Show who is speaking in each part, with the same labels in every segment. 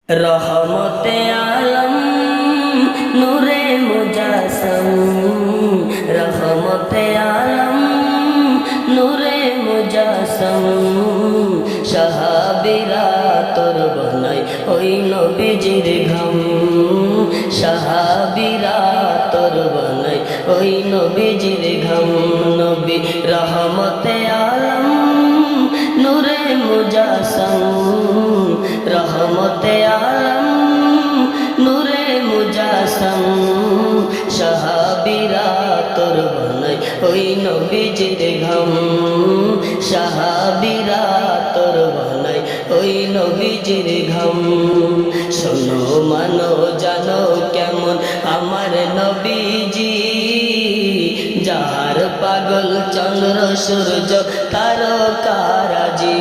Speaker 1: রহমতে আলম নূরে মুজাসম, রহমতে আলম নূরে মুজাসম। সাহাবীরা তোর বনাই ওই নবীজির ঘাম, সাহাবীরা তোর বনাই ওই নবীজির ঘাম। নবী রহমতে আলম নূরে মুজাসম, রহমতে আলম নূরে মুজাসম। সাহাবীরা তোর বনাই ওই নবীজির ঘাম, সাহাবীরা তোর বনাই ওই নবীজির ঘাম। শোনো মানো জানো কেমন আমার নবীজি, যাহার পাগল চন্দ্র সূর্য তারকারাজি,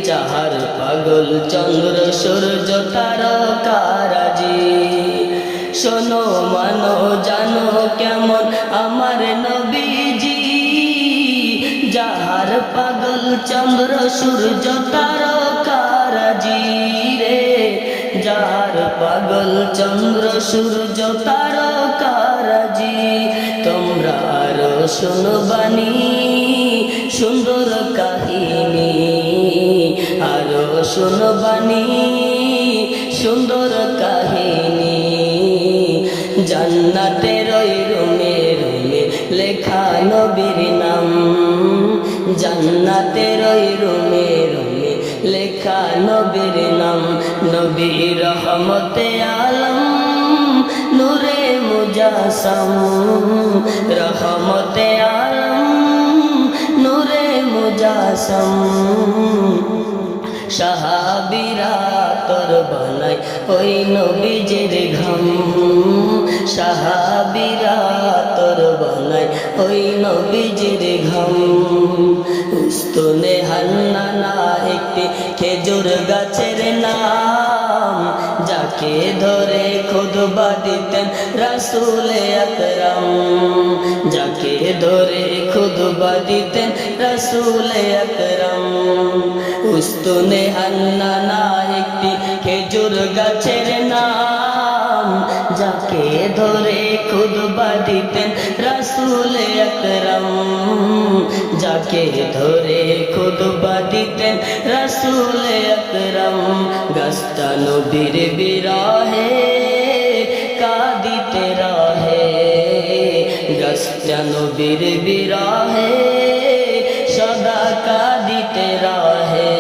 Speaker 1: যাহার পাগল চন্দ্র সূর্য তারকারাজি। শোনো মানো জানো কেমন আমার নবীজি, যাহার পাগল চন্দ্র সূর্য তারকারাজি রে, যাহার পাগল চন্দ্র সূর্য তারকারাজি। তোমরা আরো শোনো বাণী সুন্দর কাহিনী, আরো শোনো বাণী সুন্দর কাহিনী। জান্নাতের ওই রুমে রুমে লেখা নবীর নাম, জান্নাতের ওই রুমে রুমে লেখা নবীর নাম। নবী রহমতে আলম নূরে মুজাসম, রহমতে আলম নূরে মুজাসম। সাহাবীরা তোর বনাই ওই নবীজির ঘাম, সাহাবীরা তোর বনাই ওই নবীজির ঘাম। উস্তুনে হান্নানা একটি খেজুর গাছের নাম, যাকে ধরে খুতবা দিতেন রাসূল আকরাম, যাকে ধরে খুতবা দিতেন রাসূল আকরাম। উস্তুনে হান্নানা একটি খেজুর গাছের নাম, যাকে ধরে খুতবা দিতেন রাসূল আকরাম, যাকে ধরে খুতবা দিতেন রাসূল আকরাম। গাছটা নবীর বিরহে কাঁদিতে রহে, গাছটা নবীর বিরহে সদা কাঁদিতে রহে।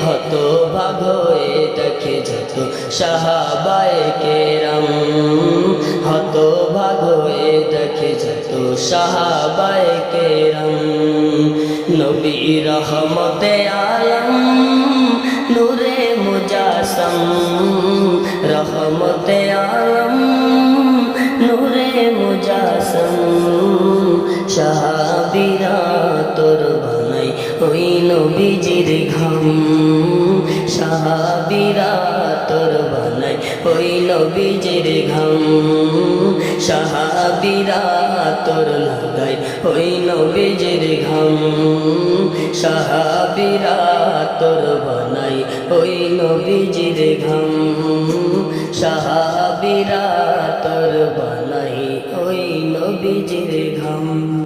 Speaker 1: হতভাগ হয়ে দেখে যত সাহাবায়ে কেরাম, হতভাগ হয়ে দেখে যত সাহাবায়ে কেরাম। নবী রহমতে আলম নূরে মুজাসম, রহমতে আলম নূরে মুজাসম। সাহাবীরা তোর বনাই ওই নবীজির ঘাম, সাহাবীরা তোর বনাই ওই নবীজির ঘাম। সাহাবীরা তোর লাগাই ওই নবীজির ঘাম, সাহাবীরা তোর বনাই ওই নবীজির ঘাম, সাহাবীরা তোর বনাই ওই নবীজির ঘাম।